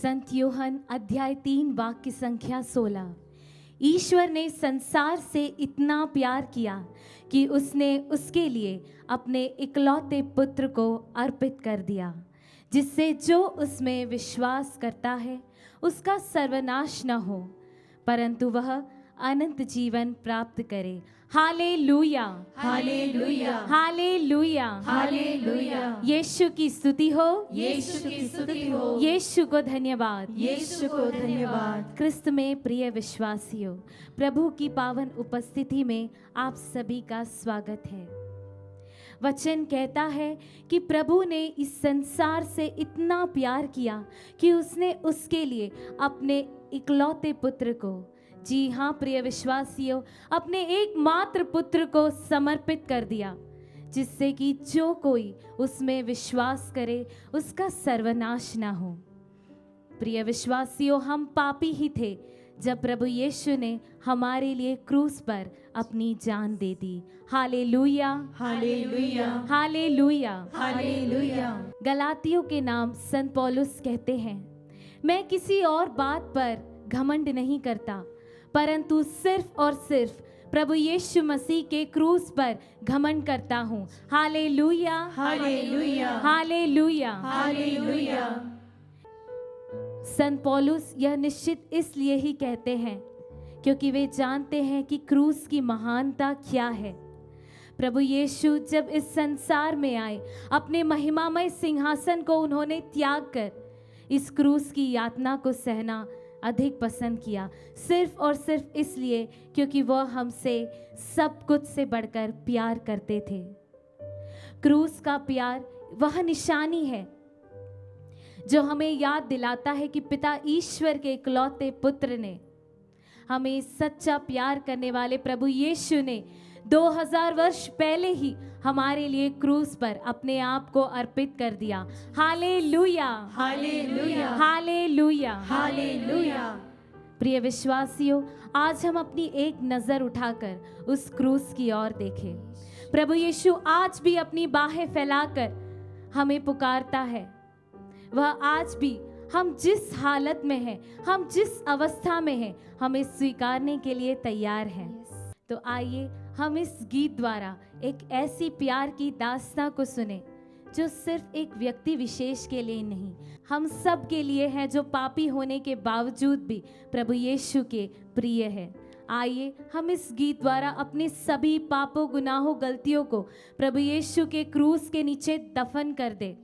संत यूहन्ना अध्याय 3 वाक्य संख्या 16। ईश्वर ने संसार से इतना प्यार किया कि उसने उसके लिए अपने इकलौते पुत्र को अर्पित कर दिया, जिससे जो उसमें विश्वास करता है उसका सर्वनाश न हो, परंतु वह अनंत जीवन प्राप्त करे। Hallelujah, hallelujah, hallelujah, hallelujah. Yeshu की स्तुति हो, यीशु की स्तुति हो, यीशु को धन्यवाद, यीशु को धन्यवाद। क्रिस्त में प्रिय विश्वासियों, प्रभु की पावन उपस्थिति में आप सभी का स्वागत है। वचन कहता है कि प्रभु ने इस संसार से इतना प्यार किया कि उसने उसके लिए अपने इकलौते पुत्र को, जी हाँ प्रिय विश्वासियों, अपने एकमात्र पुत्र को समर्पित कर दिया, जिससे कि जो कोई उसमें विश्वास करे उसका सर्वनाश ना हो। प्रिय विश्वासियों, हम पापी ही थे जब प्रभु यीशु ने हमारे लिए क्रूस पर अपनी जान दे दी। Hallelujah, hallelujah, hallelujah, hallelujah. गलातियों के नाम संत पौलुस कहते हैं, मैं किसी और बात पर घमंड नहीं करता, परंतु सिर्फ और सिर्फ प्रभु यीशु मसीह के क्रूस पर घमंड करता हूँ। Hallelujah, hallelujah, hallelujah, hallelujah. संत पौलुस यह निश्चित इसलिए ही कहते हैं क्योंकि वे जानते हैं कि क्रूस की महानता क्या है। प्रभु यीशु जब इस संसार में आए, अपने महिमामय सिंहासन को उन्होंने त्याग कर इस क्रूस की यातना को सहना अधिक पसंद किया, सिर्फ और सिर्फ इसलिए क्योंकि वह हमसे सब कुछ से बढ़कर प्यार करते थे। क्रूस का प्यार वह निशानी है जो हमें याद दिलाता है कि पिता ईश्वर के इकलौते पुत्र ने, हमें सच्चा प्यार करने वाले प्रभु यीशु ने 2000 वर्ष पहले ही हमारे लिए क्रूस पर अपने आप को अर्पित कर दिया। Hallelujah, hallelujah, hallelujah, hallelujah. प्रिय विश्वासियों, आज हम अपनी एक नजर उठाकर उस क्रूस की ओर देखें। प्रभु यीशु आज भी अपनी बाहें फैलाकर हमें पुकारता है। वह आज भी हम जिस हालत में हैं, हम जिस अवस्था में हैं, हमें स्वीकारने के लिए तैयार हैं। तो आइए हम इस गीत द्वारा एक ऐसी प्यार की दास्तां को सुने जो सिर्फ एक व्यक्ति विशेष के लिए नहीं, हम सब के लिए है, जो पापी होने के बावजूद भी प्रभु यीशु के प्रिय है। आइए हम इस गीत द्वारा अपने सभी पापों, गुनाहों, गलतियों को प्रभु यीशु के क्रूस के नीचे दफन कर दे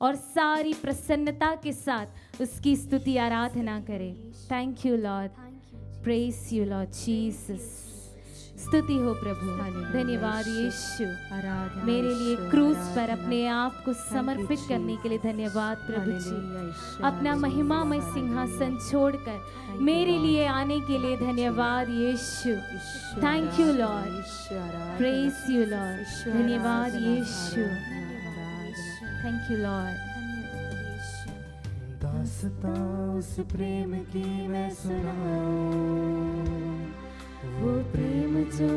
और सारी प्रसन्नता के साथ उसकी स्तुति आराधना करें। Thank you Lord, praise you Lord Jesus. स्तुति हो प्रभु, धन्यवाद यीशु, मेरे लिए क्रूस पर अपने आप को समर्पित करने के लिए धन्यवाद प्रभु जी। अपना महिमामय सिंहासन छोड़कर मेरे लिए आने के लिए धन्यवाद Yeshu. Thank you Lord, praise you Lord, धन्यवाद यीशु, थैंक यू लॉर्ड। दास्तां उस प्रेम की मैं सुनाऊं, वो प्रेम जो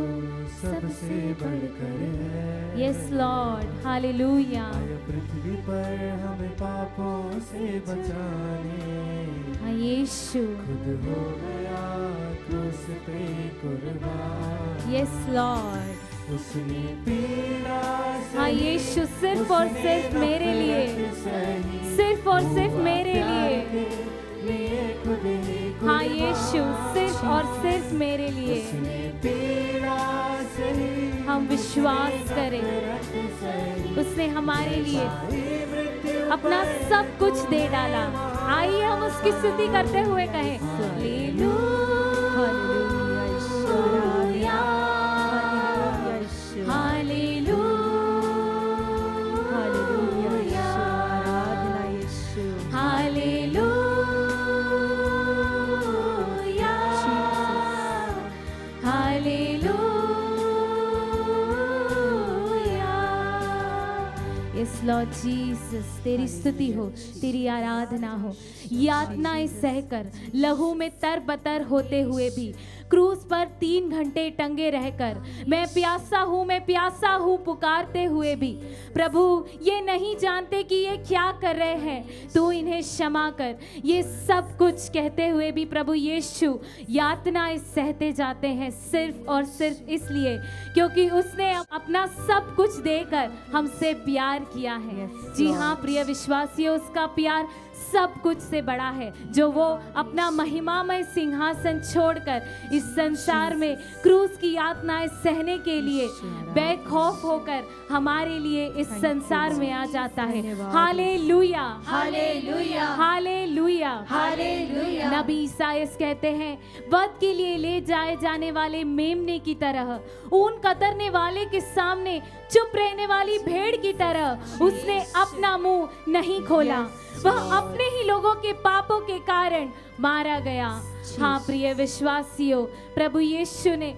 सबसे बढ़कर है। Yes Lord, hallelujah. आया पृथ्वी पर हमें पापों से बचाने, हाँ यीशु, खुद हो गया क्रूस पे कुर्बान। यस लॉर्ड, उसने पीड़ा हाँ यीशु, सिर्फ और सिर्फ मेरे लिए, सिर्फ और सिर्फ मेरे लिए, हाँ यीशु, सिर्फ और सिर्फ मेरे लिए। हम विश्वास करें, उसने हमारे लिए अपना सब कुछ दे डाला। आइए हम उसकी स्तुति करते हुए कहें, हालेलुया, लॉर्ड जीसस, तेरी स्तुति हो, तेरी आराधना हो। यातनाएं सहकर, लहू में तरबतर होते हुए भी, क्रूस पर 3 घंटे टंगे रहकर, मैं प्यासा हूँ पुकारते हुए भी, प्रभु ये नहीं जानते कि ये क्या कर रहे हैं, तू इन्हें क्षमा कर, ये सब कुछ कहते हुए भी प्रभु यीशु यातनाएं सहते जाते हैं, सिर्फ और सिर्फ इसलिए क्योंकि उसने अपना सब कुछ देकर हमसे प्यार किया है। जी हाँ प्रिय विश्वासियों, उसका प्यार सब कुछ से बड़ा है, जो वो अपना महिमामय सिंहासन छोड़कर इस संसार में क्रूस की यातनाएं सहने के लिए बेखौफ होकर हमारे लिए इस संसार में आ जाता है। Hallelujah, hallelujah, hallelujah, hallelujah. नबी ईसायास कहते हैं, वध के लिए ले जाए जाने वाले मेमने की तरह, ऊन कतरने वाले के सामने चुप रहने वाली भेड़ की तरह उसने अपना मुंह नहीं खोला, वह अपने ही लोगों के पापों के कारण मारा गया। हाँ प्रिय विश्वासियों, प्रभु यीशु ने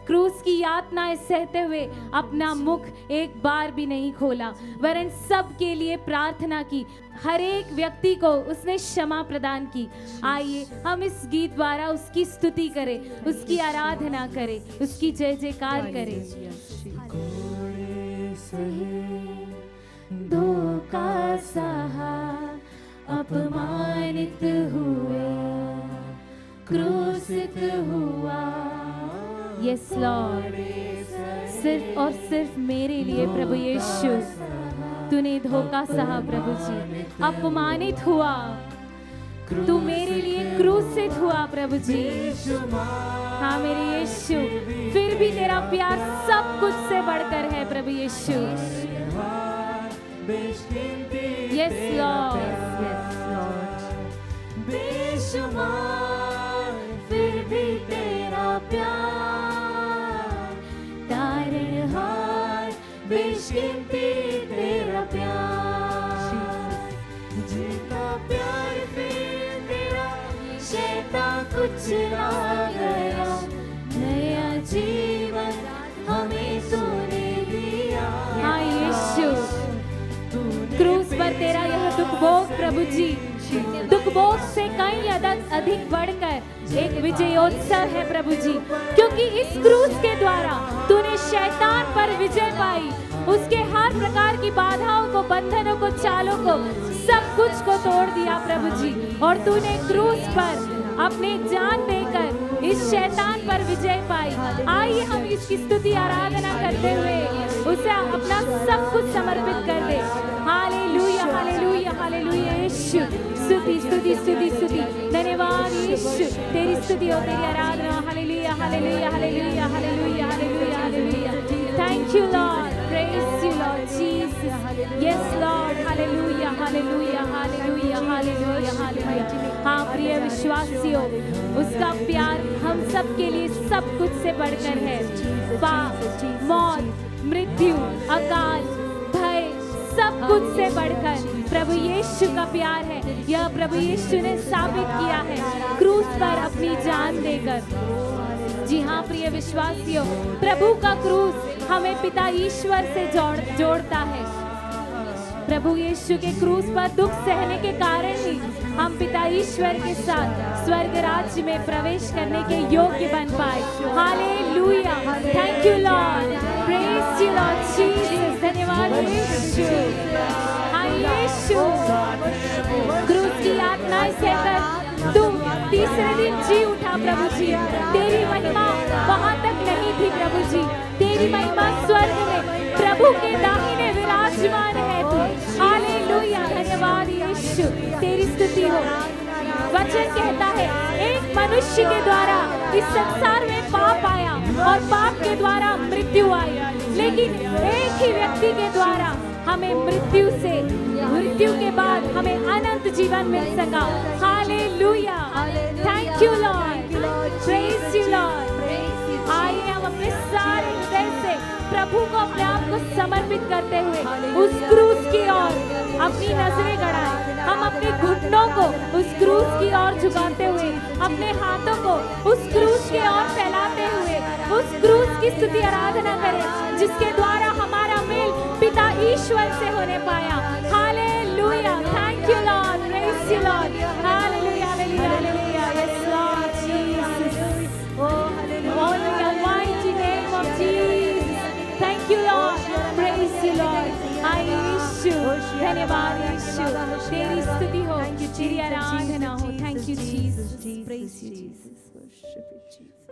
क्रूस की यातनाएं सहते हुए अपना मुख एक बार भी नहीं खोला, वरन सब के लिए प्रार्थना की, हर एक व्यक्ति को उसने क्षमा प्रदान की। आइए हम इस गीत द्वारा उसकी स्तुति करें, उसकी आराधना करें, उसकी जय जयकार करें। कोड़े सहे, धोखा सहा, अपमानित हुआ, क्रूसित हुआ। यस लॉर्ड, सिर्फ और सिर्फ मेरे लिए प्रभु यीशु तूने धोखा सहा, प्रभु जी अपमानित हुआ, तू मेरे लिए क्रूसित हुआ प्रभु जी। हाँ मेरे यीशु, फिर भी तेरा प्यार सब कुछ से बढ़कर है प्रभु यीशु। यस लॉर्ड, बेशुमार फिर भी तेरा प्यार, तारणहार बेशकीमती तेरा प्यार, जीता प्यार फिर तेरा शैतान कुछ ना गया, नया जीवन हमें तूने दिया। हाँ यीशु, क्रूस पर तेरा यह दुख भोग प्रभु जी, दुख भोग से कई अधिक बढ़कर एक विजयोत्सव है प्रभु जी, क्योंकि इस क्रूस के द्वारा तूने शैतान पर विजय पाई, उसके हर प्रकार की बाधाओं को, बंधनों को, चालों को, सब कुछ को तोड़ दिया प्रभु जी। और तूने क्रूस पर अपनी जान देकर इस शैतान पर विजय पाई। आइए हम इसकी स्तुति आराधना करते हुए उसे अपना सब कुछ समर्पित कर दे। हालेलुया, हालेलुया, हालेलुया यीशु, स्तुति स्तुति स्तुति स्तुति, धन्यवाद यीशु, तेरी स्तुति हो, तेरी आराधना। Hallelujah, hallelujah, hallelujah, hallelujah, hallelujah, hallelujah. Thank you Lord, praise you Lord Jesus. Yes Lord, hallelujah, hallelujah, hallelujah, hallelujah, hallelujah. हाँ प्रिय विश्वासियों, उसका प्यार हम सब के लिए सब कुछ से बढ़कर है। पाप, मौत, मृत्यु, अकाल, भय, सब कुछ से बढ़कर प्रभु यीशु का प्यार है। यह प्रभु यीशु ने साबित किया है क्रूस पर अपनी जान देकर। जी हाँ प्रिय विश्वासियों, प्रभु का क्रूस हमें पिता ईश्वर से जोड़ता है। प्रभु यीशु के क्रूस पर दुख सहने के कारण ही हम पिता ईश्वर के साथ स्वर्ग राज्य में प्रवेश करने के योग्य बन पाए। Hallelujah, thank you Lord, praise you Lord Jesus. धन्यवाद यीशु। हाँ यीशु, क्रूस की यातनाएं सहकर तुम तीसरे दिन जी उठा प्रभु जी। तेरी महिमा वहां तक नहीं थी प्रभु जी, तेरी महिमा स्वर्ग में प्रभु के दाहिने विराजमान है तू। हालेलुया, धन्यवाद यीशु, तेरी स्तुति हो। वचन कहता है एक मनुष्य के द्वारा इस संसार में पाप आया और पाप के द्वारा मृत्यु आई, लेकिन एक ही व्यक्ति के द्वारा हमें मृत्यु के बाद हमें अनंत जीवन मिल सका। Hallelujah, thank you Lord, praise you Lord. आइए हम अपने सारे हृदय से प्रभु को अपने आप को समर्पित करते हुए उस क्रूस की ओर अपनी नजरें गड़ाएं। हम अपने घुटनों को उस क्रूस की ओर झुकाते हुए, अपने हाथों को उस क्रूस की ओर फैलाते हुए उस क्रूस की स्तुति आराधना करें, जिसके द्वारा हमारा मेल पिता ईश्वर से होने पाया। Hallelujah, thank you Lord, praise you Lord, hallelujah, hallelujah, hallelujah, yes Lord Jesus, all in the mighty name of Jesus, thank you Lord, praise you Lord, हाय यीशु, धन्यवाद यीशु, तेरी स्तुति हो, तेरी आराधना हो, thank you Jesus, praise you Jesus, Worship you, Jesus.